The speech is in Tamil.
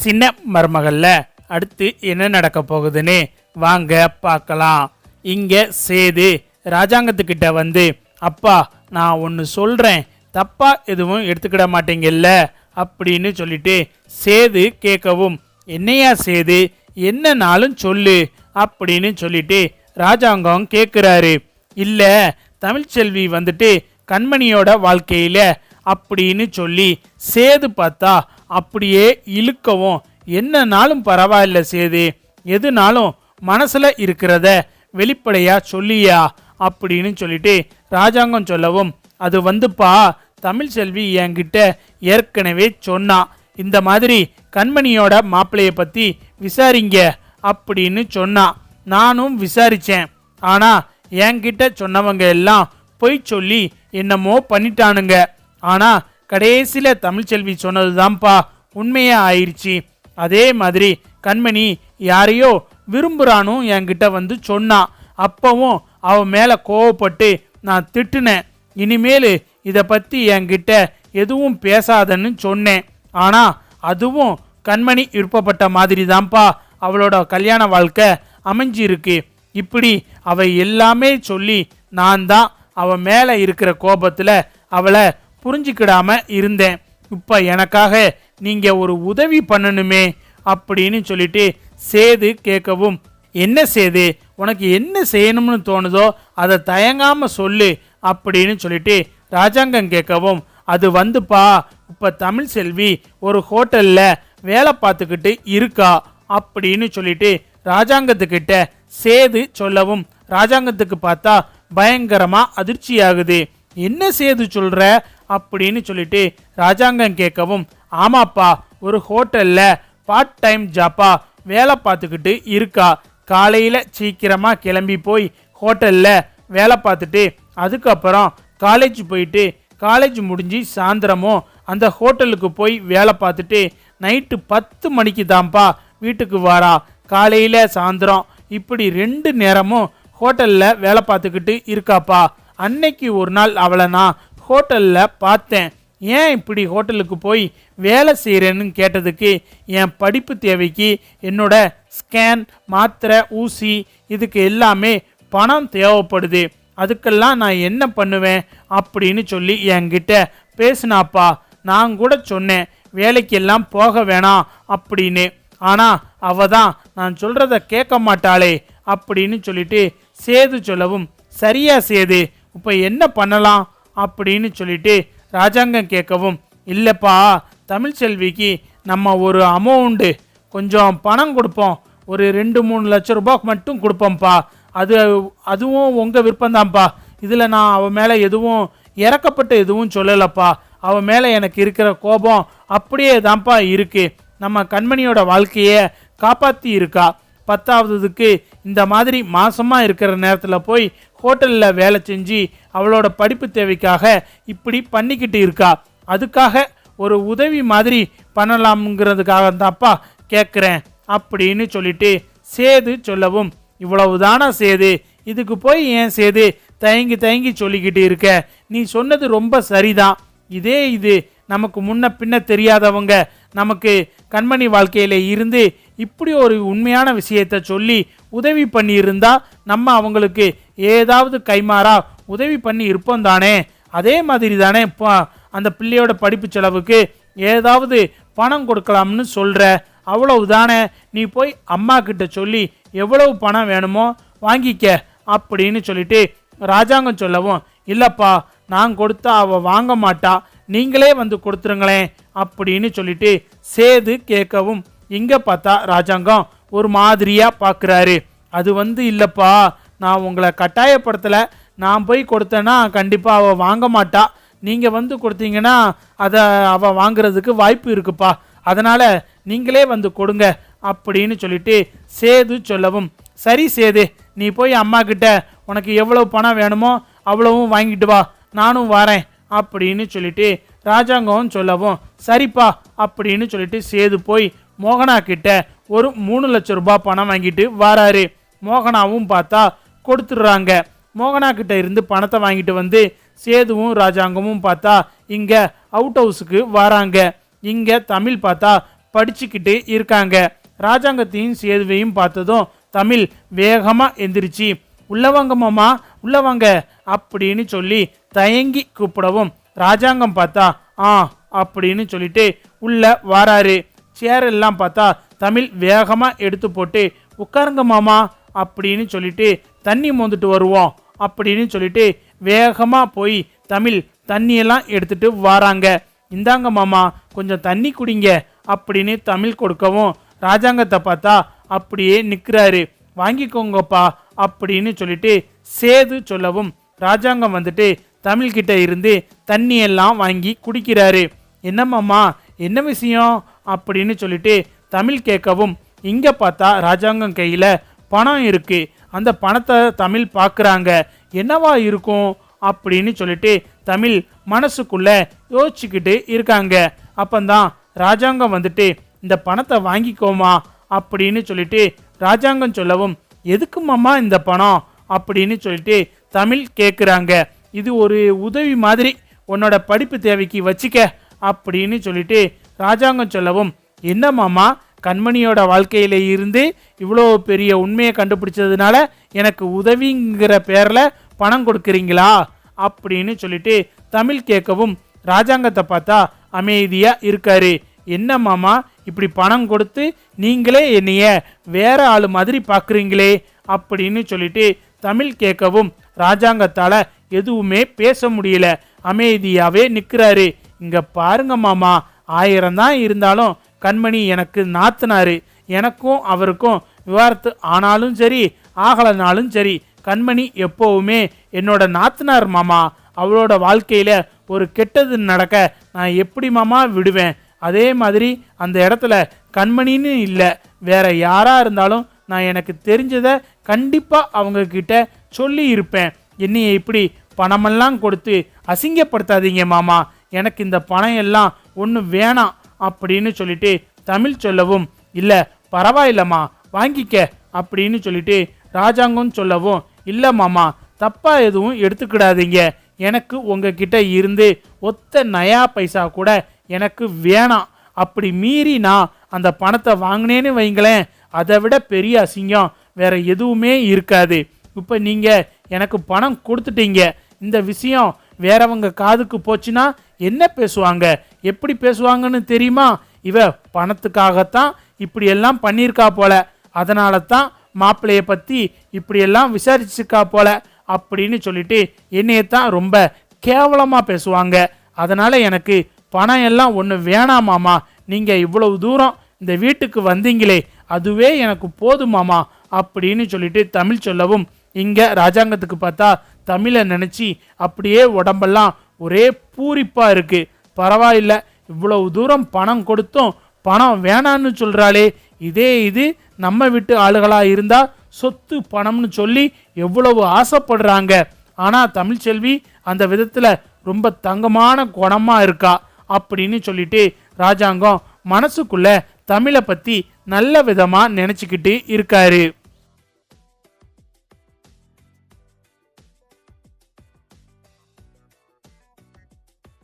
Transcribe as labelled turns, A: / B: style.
A: சின்ன மருமகள்ல அடுத்து என்ன நடக்க போகுதுன்னு வாங்க பார்க்கலாம். இங்க சேது ராஜாங்கத்துக்கிட்ட வந்து, அப்பா நான் ஒன்று சொல்றேன், தப்பா எதுவும் எடுத்துக்கிட மாட்டீங்கல்ல அப்படின்னு சொல்லிட்டு சேது கேட்கவும், என்னையா சேது, என்னன்னாலும் சொல்லு அப்படின்னு சொல்லிட்டு ராஜாங்கம் கேட்குறாரு. இல்ல தமிழ்ச்செல்வி வந்துட்டு கண்மணியோட வாழ்க்கையில அப்படின்னு சொல்லி சேது பார்த்தா அப்படியே இழுக்கவும், என்னன்னாலும் பரவாயில்ல சேது, எதுனாலும் மனசுல இருக்கிறத வெளிப்படையா சொல்லியா அப்படின்னு சொல்லிட்டு ராஜாங்கம் சொல்லவும், அது வந்துப்பா தமிழ்ச்செல்வி என்கிட்ட ஏற்கனவே சொன்னா, இந்த மாதிரி கண்மணியோட மாப்பிள்ளைய பத்தி விசாரிங்க அப்படின்னு சொன்னா. நானும் விசாரிச்சேன். ஆனா என்கிட்ட சொன்னவங்க எல்லாம் பொய் சொல்லி என்னமோ பண்ணிட்டானுங்க. ஆனா கடைசியில தமிழ்ச்செல்வி சொன்னதுதான்ப்பா உண்மையா ஆயிடுச்சு. அதே மாதிரி கண்மணி யாரையோ விரும்புறானும் என்கிட்ட வந்து சொன்னான். அப்பவும் அவன் மேல கோவப்பட்டு நான் திட்டுனேன். இனிமேல் இதை பத்தி என்கிட்ட எதுவும் பேசாதன்னு சொன்னேன். ஆனா அதுவும் கண்மணி விருப்பப்பட்ட மாதிரி தான்ப்பா அவளோட கல்யாண வாழ்க்கை அமைஞ்சிருக்கு. இப்படி அவ எல்லாமே சொல்லி நான் தான் அவ மேல இருக்கிற கோபத்துல அவளை புரிஞ்சுக்கிடாம இருந்தேன். இப்ப எனக்காக நீங்க ஒரு உதவி பண்ணணுமே அப்படின்னு சொல்லிட்டு சேது கேட்கவும், என்ன சேது, உனக்கு என்ன செய்யணும்னு தோணுதோ அதை தயங்காம சொல்லு அப்படின்னு சொல்லிட்டு ராஜாங்கம் கேட்கவும், அது வந்துப்பா இப்ப தமிழ்செல்வி ஒரு ஹோட்டல்ல வேலை பார்த்துக்கிட்டு இருக்கா அப்படின்னு சொல்லிட்டு ராஜாங்கத்துக்கிட்ட சேது சொல்லவும், ராஜாங்கத்துக்கு பார்த்தா பயங்கரமா அதிர்ச்சி ஆகுது. என்ன சேது சொல்ற அப்படின்னு சொல்லிட்டு ராஜாங்கம் கேட்கவும், ஆமாப்பா ஒரு ஹோட்டல்ல பார்ட் டைம் ஜாப்பா வேலை பார்த்துக்கிட்டு இருக்கா. காலையில சீக்கிரமா கிளம்பி போய் ஹோட்டல்ல வேலை பார்த்துட்டு அதுக்கப்புறம் காலேஜ் போயிட்டு காலேஜ் முடிஞ்சு சாயந்தரமும் அந்த ஹோட்டலுக்கு போய் வேலை பார்த்துட்டு நைட்டு 10 மணிக்கு தான்ப்பா வீட்டுக்கு வாரா. காலையில சாயந்தரம் இப்படி 2 நேரமும் ஹோட்டல்ல வேலை பார்த்துக்கிட்டு இருக்காப்பா. அன்னைக்கு ஒரு நாள் அவளை நான் ஹோட்டல்ல பார்த்தேன். ஏன் இப்படி ஹோட்டலுக்கு போய் வேலை செய்கிறேன்னு கேட்டதுக்கு, என் படிப்பு தேவைக்கு என்னோட ஸ்கேன் மாத்திரை ஊசி இதுக்கு எல்லாமே பணம் தேவைப்படுது, அதுக்கெல்லாம் நான் என்ன பண்ணுவேன் அப்படின்னு சொல்லி என்கிட்ட பேசினாப்பா. நான் கூட சொன்னேன் வேலைக்கெல்லாம் போக வேணாம் அப்படின்னு. ஆனால் அவ தான் நான் சொல்கிறத கேட்க மாட்டாளே அப்படின்னு சொல்லிட்டு சேது சொல்லவும், சரியா சேது இப்போ என்ன பண்ணலாம் அப்படின்னு சொல்லிட்டு ராஜாங்கம் கேட்கவும், இல்லைப்பா தமிழ்செல்விக்கு நம்ம ஒரு அமௌண்ட்டு கொஞ்சம் பணம் கொடுப்போம், ஒரு 2-3 லட்சம் ரூபாய்க்கு மட்டும் கொடுப்போம்ப்பா. அதுவும் உங்கள் விருப்பம்தான்ப்பா. இதில் நான் அவன் மேலே எதுவும் இறக்கப்பட்ட எதுவும் சொல்லலப்பா. அவன் மேலே எனக்கு இருக்கிற கோபம் அப்படியே தான்ப்பா இருக்கு. நம்ம கண்மணியோட வாழ்க்கையை காப்பாற்றி இருக்கா. 10ஆவதுக்கு இந்த மாதிரி மாசமாக இருக்கிற நேரத்தில் போய் ஹோட்டலில் வேலை செஞ்சு அவளோட படிப்பு தேவைக்காக இப்படி பண்ணிக்கிட்டு இருக்கா. அதுக்காக ஒரு உதவி மாதிரி பண்ணலாம்ங்கிறதுக்காக தான்ப்பா கேட்குறேன் அப்படின்னு சொல்லிட்டு சேது சொல்லவும், இவ்வளவுதானா சேது, இதுக்கு போய் ஏன் சேது தயங்கி தயங்கி சொல்லிக்கிட்டு இருக்க, நீ சொன்னது ரொம்ப சரிதான். இது நமக்கு முன்ன பின்ன தெரியாதவங்க நமக்கு கண்மணி வாழ்க்கையில இருந்து இப்படி ஒரு உண்மையான விஷயத்த சொல்லி உதவி பண்ணி இருந்தா நம்ம அவங்களுக்கு ஏதாவது கைமாறா உதவி பண்ணி இருப்போம் தானே. அதே மாதிரி தானே இப்போ அந்த பிள்ளையோட படிப்பு செலவுக்கு ஏதாவது பணம் கொடுக்கலாம்னு சொல்ற, அவ்வளவு தானே. நீ போய் அம்மா கிட்ட சொல்லி எவ்வளவு பணம் வேணுமோ வாங்கிக்க அப்படின்னு சொல்லிட்டு ராஜாங்கம் சொல்லவும், இல்லப்பா நான் கொடுத்தா அவ வாங்க மாட்டா, நீங்களே வந்து கொடுத்துருங்களேன் அப்படின்னு சொல்லிட்டு சேது கேட்கவும், இங்க பார்த்தா ராஜாங்கம் ஒரு மாதிரியா பார்க்குறாரு. அது இல்லப்பா நான் உங்களை கட்டாயப்படுத்தலை, நான் போய் கொடுத்தேன்னா கண்டிப்பாக அவள் வாங்க மாட்டா, நீங்கள் வந்து கொடுத்தீங்கன்னா அதை அவள் வாங்குறதுக்கு வாய்ப்பு இருக்குப்பா, அதனால் நீங்களே வந்து கொடுங்க அப்படின்னு சொல்லிட்டு சேது சொல்லவும், சரி சேது நீ போய் அம்மா கிட்ட உனக்கு எவ்வளவு பணம் வேணுமோ அவ்வளவும் வாங்கிட்டு வா, நானும் வரேன் அப்படின்னு சொல்லிட்டு ராஜாங்கம் சொல்லவும், சரிப்பா அப்படின்னு சொல்லிட்டு சேது போய் மோகனா கிட்ட ஒரு 3 லட்சம் ரூபாய் பணம் வாங்கிட்டு வராரு. மோகனாவும் பார்த்தா கொடுத்துடுறாங்க. மோகனா கிட்ட இருந்து பணத்தை வாங்கிட்டு வந்து சேதுவும் ராஜாங்கமும் பார்த்தா இங்க அவுட் ஹவுஸுக்கு வராங்க. இங்க தமிழ் பார்த்தா படிச்சுக்கிட்டு இருக்காங்க. ராஜாங்கத்தையும் சேதுவையும் பார்த்ததும் தமிழ் வேகமா எந்திரிச்சு உள்ளவங்க மாமா உள்ளவங்க அப்படின்னு சொல்லி தயங்கி கூப்பிடவும் ராஜாங்கம் பார்த்தா அப்படின்னு சொல்லிட்டு உள்ள வாராரு. சேரெல்லாம் பார்த்தா தமிழ் வேகமா எடுத்து போட்டு உட்காருங்க மாமா அப்படின்னு சொல்லிட்டு தண்ணி மோந்துட்டு வருவோம் அப்படின்னு சொல்லிட்டு வேகமா போய் தமிழ் தண்ணியெல்லாம் எடுத்துட்டு வாராங்க. இந்தாங்க மாமா கொஞ்சம் தண்ணி குடிங்க அப்படின்னு தமிழ் கொடுக்கவும் ராஜாங்கத்தை பார்த்தா அப்படியே நிற்கிறாரு. வாங்கிக்கோங்கப்பா அப்படின்னு சொல்லிட்டு சேது சொல்லவும் ராஜாங்கம் வந்துட்டு தமிழ்கிட்ட இருந்து தண்ணியெல்லாம் வாங்கி குடிக்கிறாரு. என்ன மாமா என்ன விஷயம் அப்படின்னு சொல்லிட்டு தமிழ் கேட்கவும் இங்கே பார்த்தா ராஜாங்கம் கையில் பணம் இருக்கு. அந்த பணத்தை தமிழ் பார்க்குறாங்க. என்னவா இருக்கும் அப்படின்னு சொல்லிட்டு தமிழ் மனசுக்குள்ள யோசிச்சுக்கிட்டு இருக்காங்க. அப்பந்தான் ராஜாங்கம் வந்துட்டு இந்த பணத்தை வாங்கிக்கோமா அப்படின்னு சொல்லிட்டு ராஜாங்கம் சொல்லவும் எதுக்கு மாமா இந்த பணம் அப்படின்னு சொல்லிட்டு தமிழ் கேட்குறாங்க. இது ஒரு உதவி மாதிரி உன்னோட படிப்பு தேவைக்கு வச்சுக்க அப்படின்னு சொல்லிட்டு ராஜாங்கம் சொல்லவும் என்ன மாமா கண்மணியோட வாழ்க்கையில இருந்து இவ்வளோ பெரிய உண்மையை கண்டுபிடிச்சதுனால எனக்கு உதவிங்கிற பேரில் பணம் கொடுக்குறீங்களா அப்படின்னு சொல்லிட்டு தமிழ் கேட்கவும் ராஜாங்கத்தை பார்த்தா அமைதியா இருக்காரு. என்ன மாமா இப்படி பணம் கொடுத்து நீங்களே என்னைய வேற ஆளு மாதிரி பார்க்குறீங்களே அப்படின்னு சொல்லிட்டு தமிழ் கேட்கவும் ராஜாங்கத்தால எதுவுமே பேச முடியல. அமைதியாவே நிற்கிறாரு. இங்க பாருங்க மாமா 1000 தான் இருந்தாலும் கண்மணி எனக்கு நாத்துனாரு. எனக்கும் அவருக்கும் விவாகரத்து ஆனாலும் சரி ஆகலனாலும் சரி கண்மணி எப்போவுமே என்னோட நாத்துனார் மாமா. அவளோட வாழ்க்கையில ஒரு கெட்டது நடக்க நான் எப்படி மாமா விடுவேன்? அதே மாதிரி அந்த இடத்துல கண்மணின்னு இல்லை வேற யாரா இருந்தாலும் நான் எனக்கு தெரிஞ்சதை கண்டிப்பா அவங்க கிட்ட சொல்லி இருப்பேன். என்னைய இப்படி பணமெல்லாம் கொடுத்து அசிங்கப்படுத்தாதீங்க மாமா. எனக்கு இந்த பணம் எல்லாம் ஒன்றும் வேணாம் அப்படின்னு சொல்லிட்டு தமிழ் சொல்லவும் இல்லை பரவாயில்லம்மா வாங்கிக்க அப்படின்னு சொல்லிட்டு ராஜாங்கம் சொல்லவும் இல்லை மாமா தப்பா எதுவும் எடுத்துக்கிடாதீங்க. எனக்கு உங்ககிட்ட இருந்து ஒத்த நயா பைசா கூட எனக்கு வேணாம். அப்படி மீறி நான் அந்த பணத்தை வாங்கினேன்னு வைங்களேன் அதை விட பெரிய அசிங்கம் வேற எதுவுமே இருக்காது. இப்போ நீங்கள் எனக்கு பணம் கொடுத்துட்டீங்க. இந்த விஷயம் வேறவங்க காதுக்கு போச்சுன்னா என்ன பேசுவாங்க எப்படி பேசுவாங்கன்னு தெரியுமா? இவ பணத்துக்காகத்தான் இப்படியெல்லாம் பண்ணியிருக்கா போல. அதனால தான் மாப்பிள்ளைய பற்றி இப்படியெல்லாம் விசாரிச்சுக்கா போல அப்படின்னு சொல்லிட்டு என்னையத்தான் ரொம்ப கேவலமாக பேசுவாங்க. அதனால் எனக்கு பணம் எல்லாம் ஒன்று வேணாமாமா. நீங்கள் இவ்வளவு தூரம் இந்த வீட்டுக்கு வந்தீங்களே அதுவே எனக்கு போதுமாமா அப்படின்னு சொல்லிட்டு தமிழ் சொல்லவும் இங்கே ராஜாங்கத்துக்கு பார்த்தா தமிழை நினச்சி அப்படியே உடம்பெல்லாம் ஒரே பூரிப்பாக இருக்குது. பரவாயில்ல இவ்வளவு தூரம் பணம் கொடுத்தும் பணம் வேணான்னு சொல்கிறாளே இது நம்ம வீட்டு ஆளுகளாக இருந்தால் சொத்து பணம்னு சொல்லி எவ்வளவு ஆசைப்படுறாங்க. ஆனால் தமிழ்ச்செல்வி அந்த விதத்தில் ரொம்ப தங்கமான குணமாக இருக்கா அப்படின்னு சொல்லிட்டு ராஜாங்கம் மனசுக்குள்ள தமிழை பற்றி நல்ல விதமாக நினச்சிக்கிட்டு இருக்காரு.